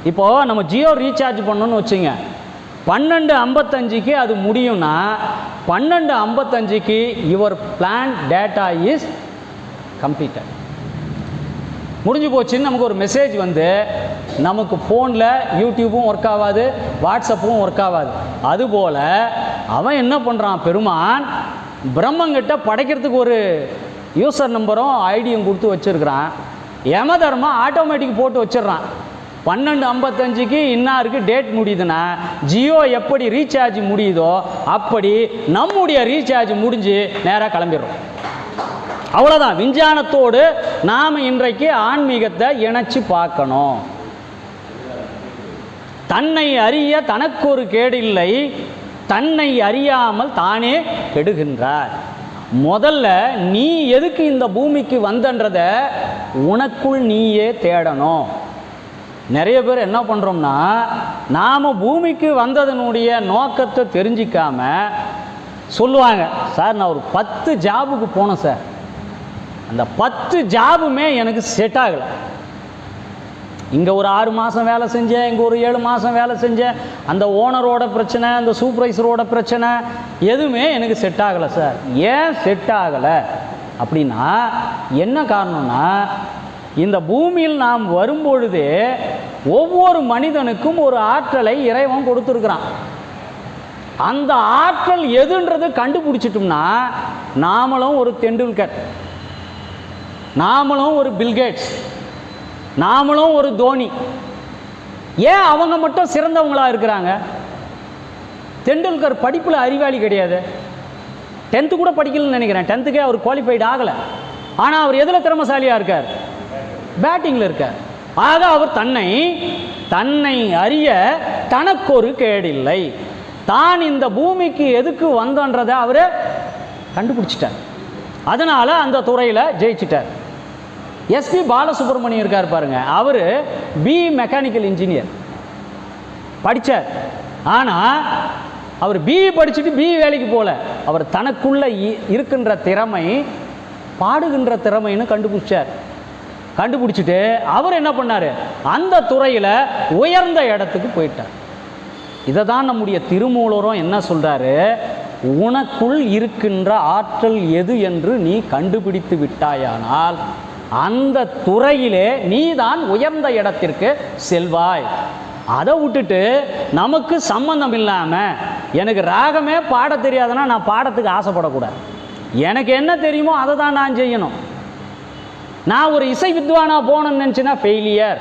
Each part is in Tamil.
இப்போது நம்ம ஜியோ ரீசார்ஜ் பண்ணணும்னு வச்சுங்க, 12:55 அது முடியும்னா 12:55 your plan data is completed, முடிஞ்சு போச்சுன்னு நமக்கு ஒரு மெசேஜ் வந்து நமக்கு ஃபோனில் யூடியூப்பும் ஒர்க் ஆகாது, வாட்ஸ்அப்பும் ஒர்க் ஆகாது. அதுபோல் அவன் என்ன பண்ணுறான், பெருமான் பிரம்மங்கிட்ட படைக்கிறதுக்கு ஒரு யூசர் நம்பரும் ஐடியும் கொடுத்து வச்சுருக்கிறான். யமதர்மா ஆட்டோமேட்டிக் போட்டு வச்சிடுறான். 12:55 இன்னாருக்கு டேட் முடியுதுன்னா ஜியோ எப்படி ரீசார்ஜ் முடியுதோ அப்படி நம்முடைய ரீசார்ஜ் முடிஞ்சு நேராக கிளம்பிடுறோம். அவ்வளோதான். விஞ்ஞானத்தோடு நாம் இன்றைக்கு ஆன்மீகத்தை இணைச்சி பார்க்கணும். தன்னை அறிய தனக்கு ஒரு கேடில்லை, தன்னை அறியாமல் தானே கெடுகின்றார். முதல்ல நீ எதுக்கு இந்த பூமிக்கு வந்தன்றத உனக்குள் நீயே தேடணும். நிறைய பேர் என்ன பண்ணுறோம்னா, நாம் பூமிக்கு வந்ததனுடைய நோக்கத்தை தெரிஞ்சிக்காம சொல்லுவாங்க, சார் நான் ஒரு 10 ஜாபுக்கு போனேன் சார், அந்த 10 ஜாபுமே எனக்கு செட் ஆகலை. இங்கே ஒரு 6 மாதம் வேலை செஞ்சேன், இங்கே ஒரு 7 மாதம் வேலை செஞ்சேன், அந்த ஓனரோட பிரச்சனை, அந்த சூப்பர்வைசரோட பிரச்சனை, எதுவுமே எனக்கு செட் ஆகலை சார். ஏன் செட் ஆகலை அப்படின்னா என்ன காரணம்னா, இந்த பூமியில் நாம் வரும்பொழுதே ஒவ்வொரு மனிதனுக்கும் ஒரு ஆற்றலை இறைவன் கொடுத்துருக்கிறான். அந்த ஆற்றல் எதுன்றது கண்டுபிடிச்சிட்டோம்னா நாமளும் ஒரு தெண்டுல்கர், நாமளும் ஒரு பில்கேட்ஸ், நாமளும் ஒரு தோனி. ஏன் அவங்க மட்டும் சிறந்தவங்களாக இருக்கிறாங்க? தெண்டுல்கர் படிப்பில் அறிவாளி கிடையாது, 10th கூட படிக்கலன்னு நினைக்கிறேன், 10th அவர் குவாலிஃபைடு ஆகலை. ஆனால் அவர் எதில் திறமசாலியாக இருக்கார்? பேட்டிங்கில் இருக்கார். ஆக அவர் தன்னை அறிய தனக்கு ஒரு கேடில்லை, தான் இந்த பூமிக்கு எதுக்கு வந்தன்றதை அவர் கண்டுபிடிச்சிட்டார். அதனால் அந்த துறையில் ஜெயிச்சிட்டார். எஸ்பி பாலசுப்ரமணியம் இருக்கார் பாருங்க, அவர் பிஇ மெக்கானிக்கல் இன்ஜினியர் படித்தார். ஆனால் அவர் பிஇ படிச்சுட்டு பிஇ வேலைக்கு போகல, அவர் தனக்குள்ளே இருக்கின்ற திறமை பாடுகின்ற திறமைன்னு கண்டுபிடிச்சிட்டு அவர் என்ன பண்ணார், அந்த துறையில் உயர்ந்த இடத்துக்கு போயிட்டார். இதை தான் நம்முடைய திருமூலரும் என்ன சொல்கிறாரு, உனக்குள் இருக்கின்ற ஆற்றல் எது என்று நீ கண்டுபிடித்து விட்டாயானால் அந்த துறையிலே நீ தான் உயர்ந்த இடத்திற்கு செல்வாய். அதை விட்டுட்டு நமக்கு சம்பந்தம் இல்லாமல் எனக்கு ராகமே பாட தெரியாதுன்னா நான் பாடத்துக்கு ஆசைப்படக்கூடாது. எனக்கு என்ன தெரியுமோ அதை தான் நான் செய்யணும். நான் ஒரு இசை வித்வானாக போகணும்னு நினச்சின்னா ஃபெயிலியர்.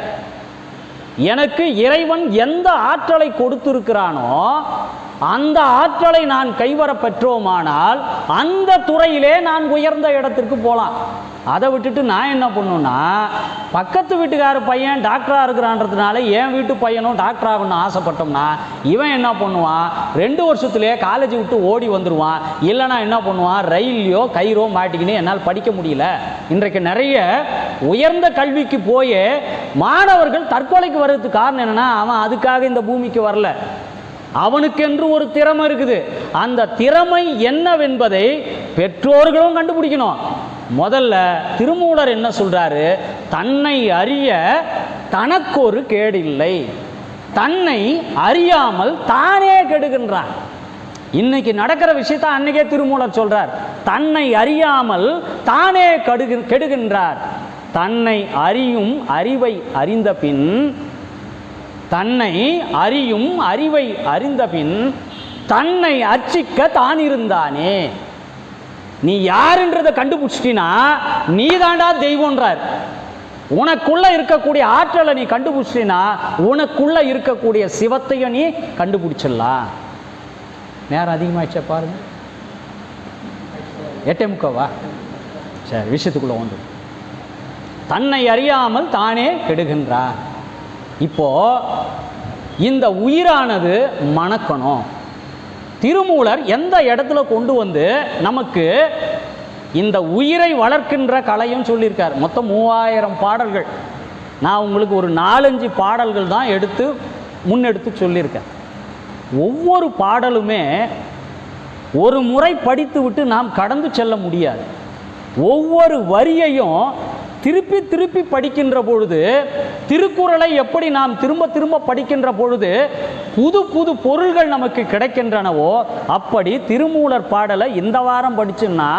எனக்கு இறைவன் எந்த ஆற்றலை கொடுத்திருக்கிறானோ அந்த ஆற்றலை நான் கைவர பெற்றோமானால் அந்த துறையிலே நான் உயர்ந்த இடத்திற்கு போகலாம். அதை விட்டுட்டு நான் என்ன பண்ணுன்னா, பக்கத்து வீட்டுக்கார பையன் டாக்டராக இருக்கிறான்றதுனால என் வீட்டு பையனும் டாக்டர் ஆகணும்னு ஆசைப்பட்டோம்னா இவன் என்ன பண்ணுவான், 2 வருஷத்துலேயே காலேஜ் விட்டு ஓடி வந்துடுவான். இல்லைனா என்ன பண்ணுவான், ரயிலையோ கயிறோ மாட்டிக்கின்னு என்னால் படிக்க முடியல. இன்றைக்கு நிறைய உயர்ந்த கல்விக்கு போய் மாணவர்கள் தற்கொலைக்கு வர்றதுக்கு காரணம் என்னென்னா, அவன் அதுக்காக இந்த பூமிக்கு வரல, அவனுக்கென்று ஒரு திறமை இருக்குது. அந்த திறமை என்னவென்பதை பெற்றோர்களும் கண்டுபிடிக்கணும். முதல்ல திருமூலர் என்ன சொல்றாரு, தன்னை அறிய தனக்கு ஒரு கேடில்லை, தன்னை அறியாமல் தானே கெடுகின்றான். இன்னைக்கு நடக்கிற விஷயத்தை அன்னைக்கே திருமூலர் சொல்றார், தன்னை அறியாமல் தானே கெடுகின்றார். தன்னை அறியும் அறிவை அறிந்த பின், தன்னை அறியும் அறிவை அறிந்த பின் தன்னை அர்ச்சிக்க தான் இருந்தானே. நீ யாருன்றதை கண்டுபிடிச்சிட்டினா நீ தாண்டா தெய்வம்ன்றார். உனக்குள்ள இருக்கக்கூடிய ஆற்றலை நீ கண்டுபிடிச்சினா உனக்குள்ள இருக்கக்கூடிய சிவத்தையும் நீ கண்டுபிடிச்சிடலாம். நேரம் அதிகமாகிடுச்சா பாருங்க, 8:45 சரி, விஷயத்துக்குள்ள வந்து தன்னை அறியாமல் தானே கெடுகின்றான். இப்போ இந்த உயிரானது மணக்கணும். திருமூலர் எந்த இடத்துல கொண்டு வந்து நமக்கு இந்த உயிரை வளர்க்கின்ற கலையும் சொல்லியிருக்கார். மொத்தம் 3000 பாடல்கள். நான் உங்களுக்கு ஒரு 4-5 பாடல்கள் தான் முன்னெடுத்து சொல்லியிருக்கேன். ஒவ்வொரு பாடலுமே ஒரு முறை படித்து விட்டு நாம் கடந்து செல்ல முடியாது. ஒவ்வொரு வரியையும் திருப்பி திருப்பி படிக்கின்ற பொழுது, திருக்குறளை எப்படி நாம் திரும்ப திரும்ப படிக்கின்ற பொழுது புது புது பொருள்கள் நமக்கு கிடைக்கின்றனவோ, அப்படி திருமூலர் பாடலை இந்த வாரம் படிச்சுன்னா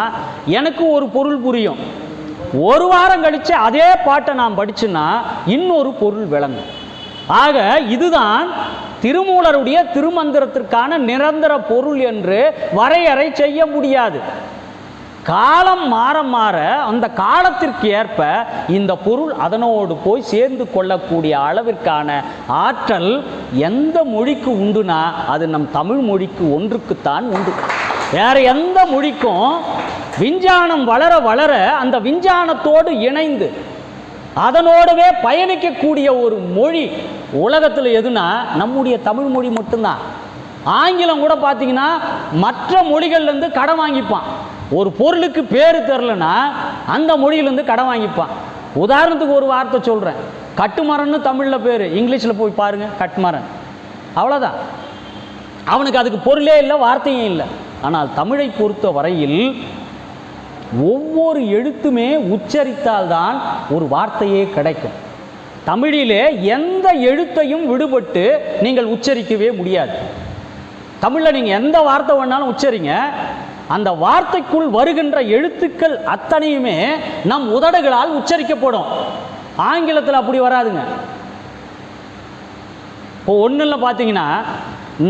எனக்கு ஒரு பொருள் புரியும். ஒரு வாரம் கழித்து அதே பாட்டை நாம் படிச்சுன்னா இன்னொரு பொருள் விளங்கும். ஆக இதுதான் திருமூலருடைய திருமந்திரத்திற்கான நிரந்தர பொருள் என்று வரையறை செய்ய முடியாது. காலம் மாற மாற அந்த காலத்திற்கு ஏற்ப இந்த பொருள் அதனோடு போய் சேர்ந்து கொள்ளக்கூடிய அளவிற்கான ஆற்றல் எந்த மொழிக்கு உண்டுனா அது நம் தமிழ் மொழிக்கு ஒன்றுக்குத்தான் உண்டு. வேற எந்த மொழிக்கும் விஞ்ஞானம் வளர வளர அந்த விஞ்ஞானத்தோடு இணைந்து அதனோடவே பயணிக்கக்கூடிய ஒரு மொழி உலகத்தில் எதுனா நம்முடைய தமிழ் மொழி மட்டும்தான். ஆங்கிலம் கூட பார்த்தீங்கன்னா மற்ற மொழிகள்லேருந்து கடன் வாங்கிப்பான். ஒரு பொருளுக்கு பேர் தெரிலனா அந்த மொழியிலேருந்து கடன் வாங்கிப்பான். உதாரணத்துக்கு ஒரு வார்த்தை சொல்கிறேன், கட்டுமரன்னு தமிழில் பேர், இங்கிலீஷில் போய் பாருங்கள் கட்டுமரன், அவ்வளோதான். அவனுக்கு அதுக்கு பொருளே இல்லை, வார்த்தையும் இல்லை. ஆனால் தமிழை பொறுத்த வரையில் ஒவ்வொரு எழுத்துமே உச்சரித்தால்தான் ஒரு வார்த்தையே கிடைக்கும். தமிழிலே எந்த எழுத்தையும் விடுபட்டு நீங்கள் உச்சரிக்கவே முடியாது. தமிழில் நீங்கள் எந்த வார்த்தை வேணாலும் உச்சரிங்க, அந்த வார்த்தைக்குள் வருகின்ற எழுத்துக்கள் அத்தனையுமே நம் உதடுகளால் உச்சரிக்கப்படும். ஆங்கிலத்தில் அப்படி வராதுங்க. இப்போ ஒன்றில் பார்த்தீங்கன்னா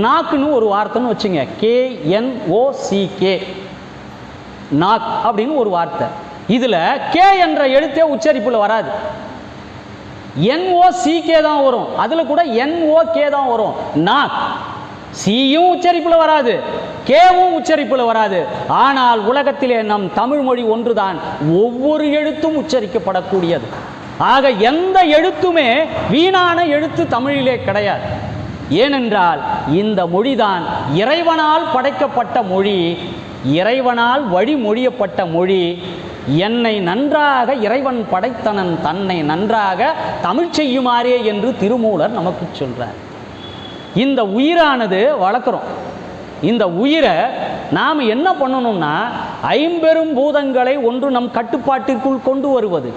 நாக்குன்னு ஒரு வார்த்தைன்னு வச்சுங்க, KNOCK, நாக் அப்படின்னு ஒரு வார்த்தை. இதில் கே என்ற எழுத்தே உச்சரிப்பில் வராது, NOCK தான் வரும். அதில் கூட NOK தான் வரும். நாக் சியும் உச்சரிப்பில் வராது, கேவும் உச்சரிப்பில் வராது. ஆனால் உலகத்திலே நம் தமிழ் மொழி ஒன்றுதான் ஒவ்வொரு எழுத்தும் உச்சரிக்கப்படக்கூடியது. ஆக எந்த எழுத்துமே வீணான எழுத்து தமிழிலே கிடையாது. ஏனென்றால் இந்த மொழிதான் இறைவனால் படைக்கப்பட்ட மொழி, இறைவனால் வழிமொழியப்பட்ட மொழி. என்னை நன்றாக இறைவன் படைத்தனன், தன்னை நன்றாக தமிழ் செய்யுமாறே என்று திருமூலர் நமக்கு சொல்றார். இந்த உயிரானது வளர்க்குறோம். இந்த உயிரை நாம் என்ன பண்ணணும்னா, ஐம்பெரும் பூதங்களை ஒன்று நம் கட்டுப்பாட்டிற்குள் கொண்டு வருவது,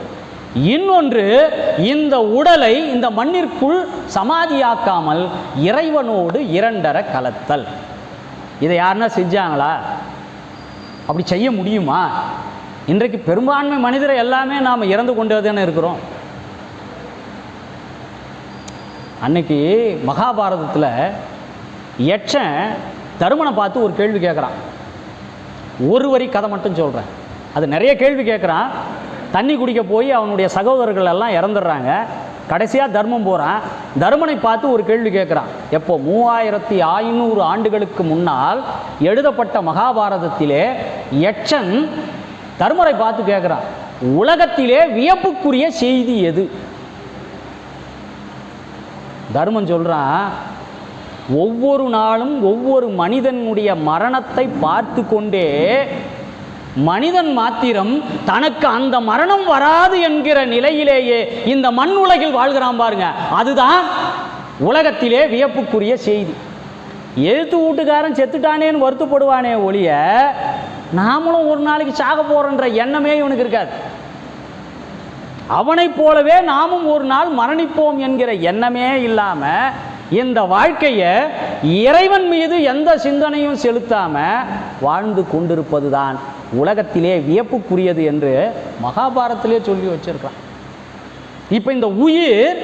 இன்னொன்று இந்த உடலை இந்த மண்ணிற்குள் சமாதியாக்காமல் இறைவனோடு இரண்டர கலத்தல். இதை யாருன்னா செஞ்சாங்களா? அப்படி செய்ய முடியுமா? இன்றைக்கு பெரும்பான்மை மனிதரை எல்லாமே நாம் இறந்து கொண்டே தானே இருக்கிறோம். அன்னைக்கு மகாபாரதத்தில் யட்சன் தருமனை பார்த்து ஒரு கேள்வி கேட்குறான். ஒரு வரி கதை மட்டும் சொல்கிறேன், அது நிறைய கேள்வி கேட்குறான். தண்ணி குடிக்க போய் அவனுடைய சகோதரர்கள் எல்லாம் இறந்துடுறாங்க. கடைசியாக தர்மம் போகிறான். தருமனை பார்த்து ஒரு கேள்வி கேட்குறான். எப்போ 3500 ஆண்டுகளுக்கு முன்னால் எழுதப்பட்ட மகாபாரதத்திலே யட்சன் தர்மரை பார்த்து கேட்குறான், உலகத்திலே வியப்புக்குரிய செய்தி எது? தர்மன் சொல்கிறான், ஒவ்வொரு நாளும் ஒவ்வொரு மனிதனுடைய மரணத்தை பார்த்து கொண்டே மனிதன் மாத்திரம் தனக்கு அந்த மரணம் வராது என்கிற நிலையிலேயே இந்த மண் உலகில் வாழ்கிறான் பாருங்க, அதுதான் உலகத்திலே வியப்புக்குரிய செய்தி. எழுத்து வீட்டுக்காரன் செத்துட்டானேன்னு வருத்தப்படுவானே ஒழிய நாமளும் ஒரு நாளைக்கு சாக போறன்ற எண்ணமே இவனுக்கு இருக்காது. அவனை போலவே நாமும் ஒரு நாள் மரணிப்போம் என்கிற எண்ணமே இல்லாம இந்த வாழ்க்கையை இறைவன் மீது எந்த சிந்தனையும் செலுத்தாம வாழ்ந்து கொண்டிருப்பதுதான் உலகத்திலே வியப்புக்குரியது என்று மகாபாரதத்திலே சொல்லி வச்சிருக்கான். இப்போ இந்த உயிர்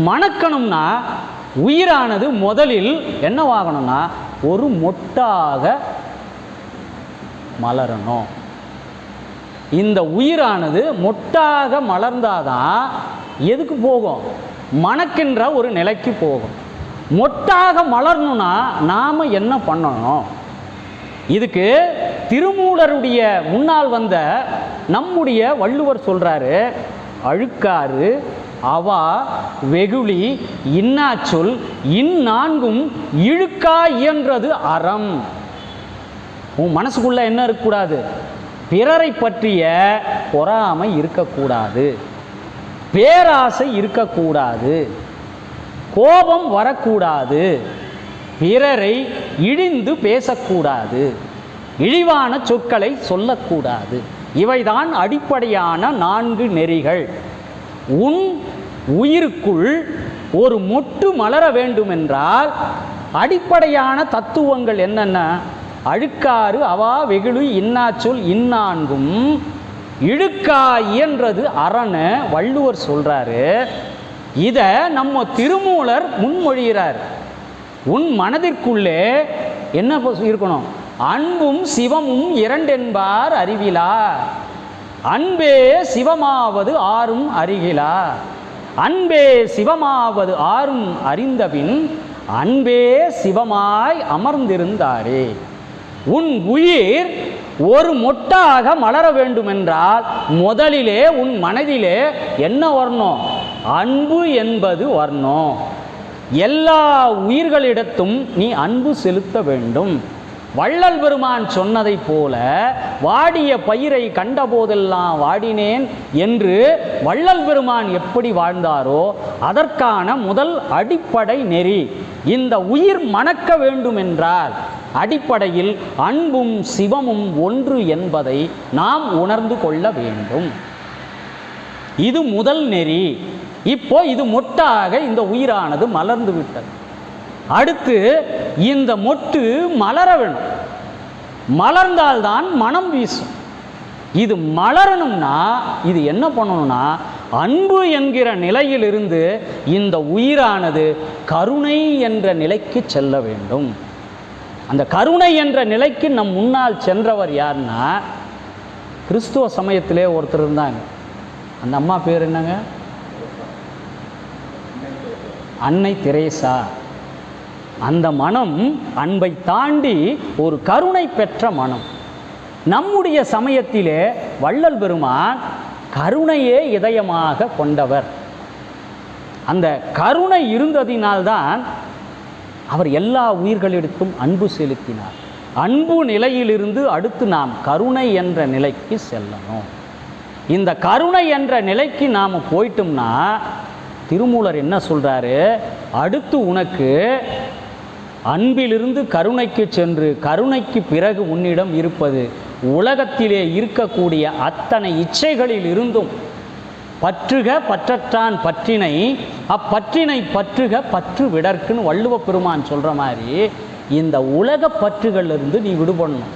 மணக்கணும்னா, உயிரானது முதலில் என்னவாகணும்னா ஒரு மொட்டாக மலரணும். இந்த உயிரானது மொட்டாக மலர்ந்தாதான் எதுக்கு போகும்? மணக்கின்ற ஒரு நிலைக்கு போகும். மொட்டாக மலரணும்னா நாம் என்ன பண்ணணும்? இதுக்கு திருமூலருடைய முன்னால் வந்த நம்முடைய வள்ளுவர் சொல்றாரு, அழுக்காறு, அவா, வெகுளி, இன்னாச்சொல் இந்நான்கும் இழுக்கா இயன்றது அறம். உன் மனசுக்குள்ள என்ன இருக்கக்கூடாது? பிறரை பற்றிய பொறாமை இருக்கக்கூடாது, பேராசை இருக்கக்கூடாது, கோபம் வரக்கூடாது, பிறரை இழிந்து பேசக்கூடாது, இழிவான சொற்களை சொல்லக்கூடாது. இவைதான் அடிப்படையான 4 நெறிகள். உன் உயிருக்குள் ஒரு மொட்டு மலர வேண்டுமென்றால் அடிப்படையான தத்துவங்கள் என்னென்ன? அழுக்காறு அவா வெகுளி இன்னாச்சொல் இன்னான்கும் இழுக்கா இயன்றது அரண வள்ளுவர் சொல்றாரு. இதை நம்ம திருமூலர் முன்மொழிகிறார். உன் மனதிற்குள்ளே என்ன இருக்கணும்? அன்பும் சிவமும் இரண்டென்பார் அறிவிலா, அன்பே சிவமாவது ஆறும் அறிகிலா, அன்பே சிவமாவது ஆறும் அறிந்தபின் அன்பே சிவமாய் அமர்ந்திருந்தாரே. உன் உயிர் ஒரு மொட்டாக மலர வேண்டுமென்றால் முதலிலே உன் மனதிலே என்ன வரணும்? அன்பு என்பது வரணும். எல்லா உயிர்களிடத்தும் நீ அன்பு செலுத்த வேண்டும். வள்ளல் பெருமான் சொன்னதை போல வாடிய பயிரை கண்டபோதெல்லாம் வாடினேன் என்று வள்ளல் பெருமான் எப்படி வாழ்ந்தாரோ அதற்கான முதல் அடிப்படை நெறி. இந்த உயிர் மணக்க வேண்டுமென்றால் அடிப்படையில் அன்பும் சிவமும் ஒன்று என்பதை நாம் உணர்ந்து கொள்ள வேண்டும். இது முதல் நெறி. இப்போ இது மொட்டாக இந்த உயிரானது மலர்ந்து விட்டது. அடுத்து இந்த மொட்டு மலர வேணும். மலர்ந்தால்தான் மனம் வீசும். இது மலரணும்னா இது என்ன பண்ணணும்னா அன்பு என்கிற நிலையிலிருந்து இந்த உயிரானது கருணை என்ற நிலைக்கு செல்ல வேண்டும். அந்த கருணை என்ற நிலைக்கு நம் முன்னால் சென்றவர் யாருன்னா கிறிஸ்துவ சமயத்திலே ஒருத்தர் இருந்தாங்க. அந்த அம்மா பேர் என்னங்க? அன்னை தெரேசா. அந்த மனம் அன்பை தாண்டி ஒரு கருணை பெற்ற மனம். நம்முடைய சமயத்திலே வள்ளல் பெருமான் கருணையே இதயமாக கொண்டவர். அந்த கருணை இருந்ததினால்தான் அவர் எல்லா உயிர்களிடத்தும் அன்பு செலுத்தினார். அன்பு நிலையிலிருந்து அடுத்து நாம் கருணை என்ற நிலைக்கு செல்லணும். இந்த கருணை என்ற நிலைக்கு நாம் போயிட்டோம்னா திருமூலர் என்ன சொல்றாரு? அடுத்து உனக்கு அன்பிலிருந்து கருணைக்கு சென்று கருணைக்கு பிறகு உன்னிடம் இருப்பது உலகத்திலே இருக்கக்கூடிய அத்தனை இச்சைகளில் இருந்தும் பற்றுக பற்றற்றான் பற்றினை அப்பற்றினை பற்றுக பற்று விடற்குன்னு வள்ளுவ பெருமான் சொல்கிற மாதிரி இந்த உலக பற்றுகளிலிருந்து நீ விடுபடணும்.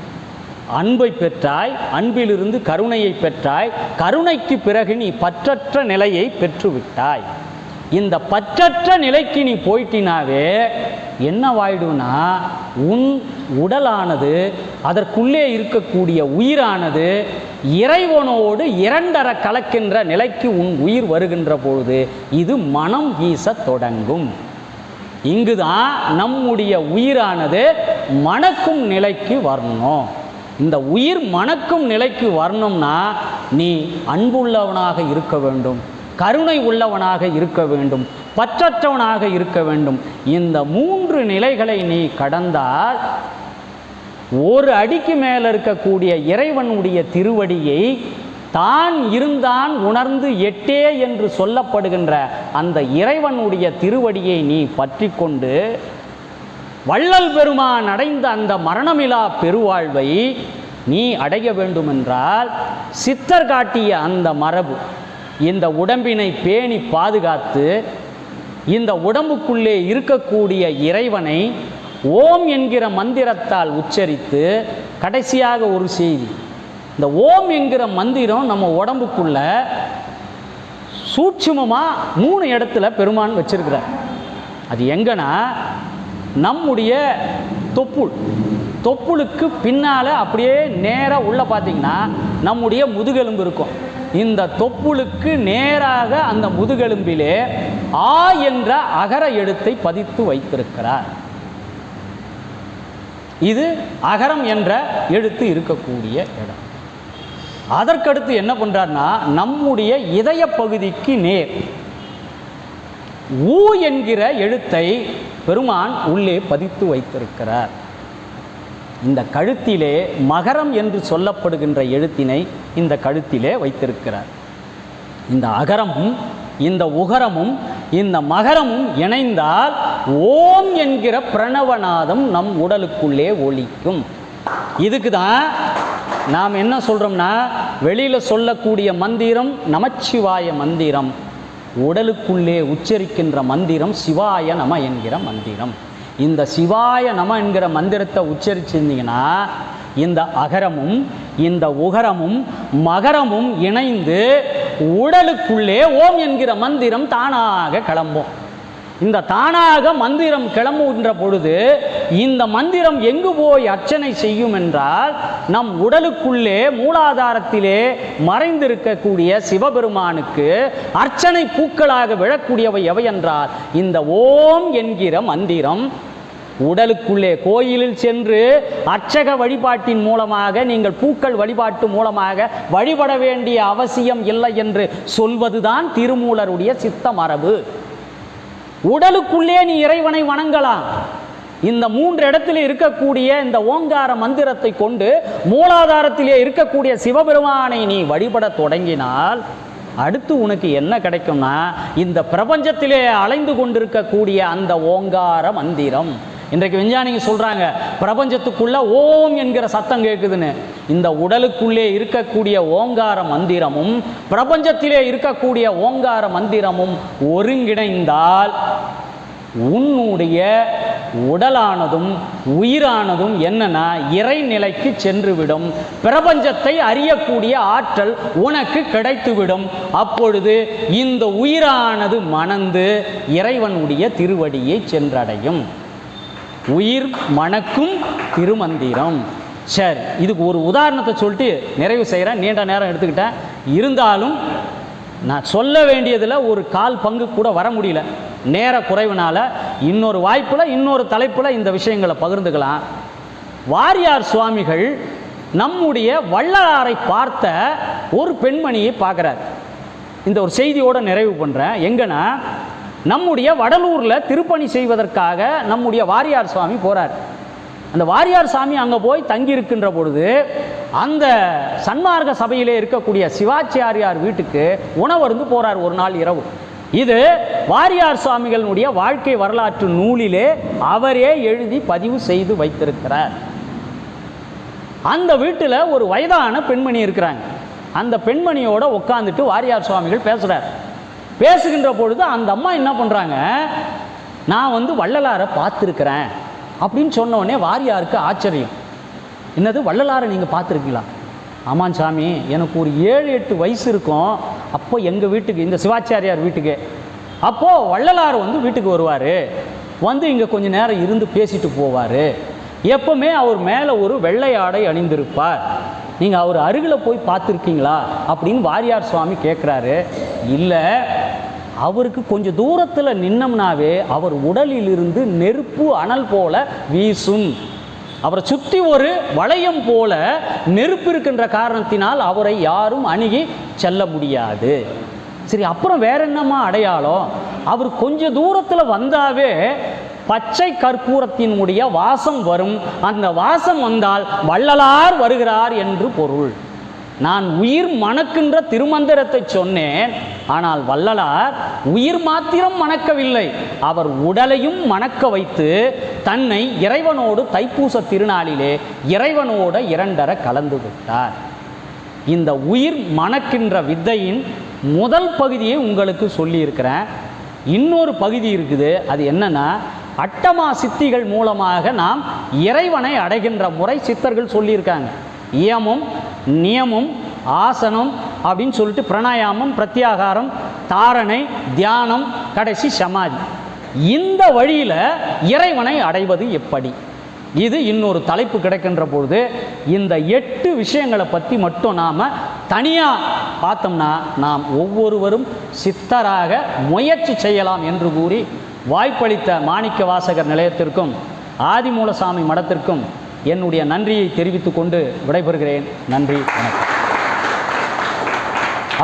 அன்பை பெற்றாய், அன்பிலிருந்து கருணையை பெற்றாய், கருணைக்கு பிறகு நீ பற்றற்ற நிலையை பெற்றுவிட்டாய். இந்த பற்றற்ற நிலைக்கு நீ போயிட்டினாவே என்னவாயிடும்னா உன் உடலானது அதற்குள்ளே இருக்கக்கூடிய உயிரானது இறைவனோடு இரண்டர கலக்கின்ற நிலைக்கு உன் உயிர் வருகின்ற பொழுது இது மனம் வீச தொடங்கும். இங்குதான் நம்முடைய உயிரானது மணக்கும் நிலைக்கு வரணும். இந்த உயிர் மணக்கும் நிலைக்கு வரணும்னா நீ அன்புள்ளவனாக இருக்க வேண்டும், கருணை உள்ளவனாக இருக்க வேண்டும், பற்றற்றவனாக இருக்க வேண்டும். இந்த 3 நிலைகளை நீ கடந்தால் ஒரு அடிக்கு மேலே இருக்கக்கூடிய இறைவனுடைய திருவடியை தான் இருந்தான் உணர்ந்து எட்டே என்று சொல்லப்படுகின்ற அந்த இறைவனுடைய திருவடியை நீ பற்றி கொண்டு வள்ளல் பெருமான் அடைந்த அந்த மரணமிலா பெருவாழ்வை நீ அடைய வேண்டுமென்றால் சித்தர் காட்டிய அந்த மரபு இந்த உடம்பினை பேணி பாதுகாத்து இந்த உடம்புக்குள்ளே இருக்கக்கூடிய இறைவனை ஓம் என்கிற மந்திரத்தால் உச்சரித்து கடைசியாக ஒரு செய்தி, இந்த ஓம் என்கிற மந்திரம் நம்ம உடம்புக்குள்ள சூட்சுமமாக 3 இடத்துல பெருமான் வச்சிருக்கிறார். அது எங்கன்னா நம்முடைய தொப்புளுக்கு பின்னால் அப்படியே நேராக உள்ள பார்த்தீங்கன்னா நம்முடைய முதுகெலும்பு இருக்கும். இந்த தொப்புளுக்கு நேராக அந்த முதுகெலும்பிலே ஆ என்ற அகர எழுத்தை பதித்து வைத்திருக்கிறார். இது அகரம் என்ற எழுத்து இருக்கக்கூடிய இடம். அதற்கடுத்து என்ன பண்றார்னா நம்முடைய இதய பகுதிக்கு நேர் ஊ என்கிற எழுத்தை பெருமான் உள்ளே பதித்து வைத்திருக்கிறார். இந்த கழுத்திலே மகரம் என்று சொல்லப்படுகின்ற எழுத்தினை இந்த கழுத்திலே வைத்திருக்கிறார். இந்த அகரமும் இந்த உகரமும் இந்த மகரமும் இணைந்தால் ஓம் என்கிற பிரணவநாதம் நம் உடலுக்குள்ளே ஒலிக்கும். இதுக்கு தான் நாம் என்ன சொல்கிறோம்னா, வெளியில் சொல்லக்கூடிய மந்திரம் நமச்சிவாய மந்திரம், உடலுக்குள்ளே உச்சரிக்கின்ற மந்திரம் சிவாய நம என்கிற மந்திரம். இந்த சிவாய நம என்கிற மந்திரத்தை உச்சரிச்சிருந்தீங்கன்னா இந்த அகரமும் இந்த உகரமும் மகரமும் இணைந்து உடலுக்குள்ளே ஓம் என்கிற மந்திரம் தானாக கிளம்பும். இந்த தானாக மந்திரம் கிளம்புகின்ற பொழுது இந்த மந்திரம் எங்கு போய் அர்ச்சனை செய்யும் என்றால், நம் உடலுக்குள்ளே மூலாதாரத்திலே மறைந்திருக்கக்கூடிய சிவபெருமானுக்கு அர்ச்சனை பூக்களாக விழக்கூடியவை எவை என்றால், இந்த ஓம் என்கிற மந்திரம் உடலுக்குள்ளே கோயிலில் சென்று அர்ச்சக வழிபாட்டின் மூலமாக நீங்கள் பூக்கள் வழிபாட்டு மூலமாக வழிபட வேண்டிய அவசியம் இல்லை என்று சொல்வதுதான் திருமூலருடைய சித்த மரபு. உடலுக்குள்ளே நீ இறைவனை வணங்கலாம். இந்த 3 இடத்திலே இருக்கக்கூடிய இந்த ஓங்கார மந்திரத்தை கொண்டு மூலாதாரத்திலே இருக்கக்கூடிய சிவபெருமானை நீ வழிபட தொடங்கினால் அடுத்து உனக்கு என்ன கிடைக்கும்னா, இந்த பிரபஞ்சத்திலே அலைந்து கொண்டிருக்கக்கூடிய அந்த ஓங்கார மந்திரம். இன்றைக்கு விஞ்ஞானிங்க சொல்கிறாங்க, பிரபஞ்சத்துக்குள்ள ஓம் என்கிற சத்தம் கேட்குதுன்னு. இந்த உடலுக்குள்ளே இருக்கக்கூடிய ஓங்கார மந்திரமும் பிரபஞ்சத்திலே இருக்கக்கூடிய ஓங்கார மந்திரமும் ஒருங்கிணைந்தால் உன்னுடைய உடலானதும் உயிரானதும் என்னன்னா இறைநிலைக்கு சென்றுவிடும். பிரபஞ்சத்தை அறியக்கூடிய ஆற்றல் உனக்கு கிடைத்துவிடும். அப்பொழுது இந்த உயிரானது மணந்து இறைவனுடைய திருவடியை சென்றடையும். உயிர் மணக்கும் திருமந்திரம். சரி, இதுக்கு ஒரு உதாரணத்தை சொல்லிட்டு நிறைவு செய்கிறேன். நீண்ட நேரம் எடுத்துக்கிட்டேன். இருந்தாலும் நான் சொல்ல வேண்டியதில் ஒரு 1/4 பங்கு கூட வர முடியல, நேர குறைவுனால. இன்னொரு வாய்ப்பில் இன்னொரு தலைப்பில் இந்த விஷயங்களை பகிர்ந்துக்கலாம். வாரியார் சுவாமிகள் நம்முடைய வள்ளலாரை பார்த்த ஒரு பெண்மணியை பார்க்குறார். இந்த ஒரு செய்தியோடு நிறைவு பண்ணுறேன். எங்கன்னா, நம்முடைய வடலூரில் திருப்பணி செய்வதற்காக நம்முடைய வாரியார் சுவாமி போகிறார். அந்த வாரியார் சாமி அங்கே போய் தங்கியிருக்கின்ற பொழுது அந்த சன்மார்க்க சபையிலே இருக்கக்கூடிய சிவாச்சாரியார் வீட்டுக்கு உணவருந்து போகிறார் ஒரு நாள் இரவு. இது வாரியார் சுவாமிகளுடைய வாழ்க்கை வரலாற்று நூலிலே அவரே எழுதி பதிவு செய்து வைத்திருக்கிறார். அந்த வீட்டில் ஒரு வயதான பெண்மணி இருக்கிறாங்க. அந்த பெண்மணியோட உட்காந்துட்டு வாரியார் சுவாமிகள் பேசுகிறார். பேசுகின்ற பொழுது அந்த அம்மா என்ன பண்ணுறாங்க, நான் வள்ளலாரை பார்த்துருக்கிறேன் அப்படின்னு சொன்னோடனே வாரியாருக்கு ஆச்சரியம். என்னது, வள்ளலாரை நீங்கள் பார்த்துருக்கீங்களா? ஆமாம் சாமி, எனக்கு ஒரு 7-8 வயசு இருக்கும். அப்போ எங்கள் வீட்டுக்கு, இந்த சிவாச்சாரியார் வீட்டுக்கு, அப்போது வள்ளலார் வீட்டுக்கு வருவார். இங்கே கொஞ்சம் நேரம் இருந்து பேசிட்டு போவார். எப்பவுமே அவர் மேலே ஒரு வெள்ளை ஆடை அணிந்திருப்பார். நீங்கள் அவர் அருகில் போய் பார்த்துருக்கீங்களா அப்படின்னு வாரியார் சுவாமி கேட்குறாரு. இல்லை, அவருக்கு கொஞ்சம் தூரத்தில் நின்னம்னாவே அவர் உடலிலிருந்து நெருப்பு அனல் போல வீசும். அவரை சுற்றி ஒரு வளையம் போல நெருப்பு இருக்கின்ற காரணத்தினால் அவரை யாரும் அணுகி செல்ல முடியாது. சரி, அப்புறம் வேற என்னம்மா அடையாளம்? அவர் கொஞ்சம் தூரத்தில் வந்தாவே பச்சை கற்பூரத்தினுடைய வாசம் வரும். அந்த வாசம் வந்தால் வள்ளலார் வருகிறார் என்று பொருள். நான் உயிர் மணக்கின்ற திருமந்திரத்தை சொன்னேன். ஆனால் வள்ளலார் உயிர் மாத்திரம் மணக்கவில்லை, அவர் உடலையும் மணக்க வைத்து தன்னை இறைவனோடு தைப்பூச திருநாளிலே இறைவனோடு 2 கலந்து விட்டார். இந்த உயிர் மணக்கின்ற வித்தையின் முதல் பகுதியை உங்களுக்கு சொல்லியிருக்கிறேன். இன்னொரு பகுதி இருக்குது. அது என்னன்னா, அட்டமா சித்திகள் மூலமாக நாம் இறைவனை அடைகின்ற முறை சித்தர்கள் சொல்லியிருக்காங்க. இயமும் நியமும் ஆசனம் அப்படின்னு சொல்லிட்டு பிராணாயாமம், பிரத்யாகாரம், தாரணை, தியானம், கடைசி சமாதி. இந்த வழியில் இறைவனை அடைவது எப்படி? இது இன்னொரு தலைப்பு கிடைக்கின்ற பொழுது இந்த 8 விஷயங்களை பற்றி மட்டும் நாம் தனியாக பார்த்தோம்னா நாம் ஒவ்வொருவரும் சித்தராக முயற்சி செய்யலாம் என்று கூறி வாய்ப்பளித்த மாணிக்க வாசகர் நிலையத்திற்கும் ஆதிமூலசாமி மடத்திற்கும் என்னுடைய நன்றியை தெரிவித்துக் கொண்டு விடைபெறுகிறேன். நன்றி, வணக்கம்.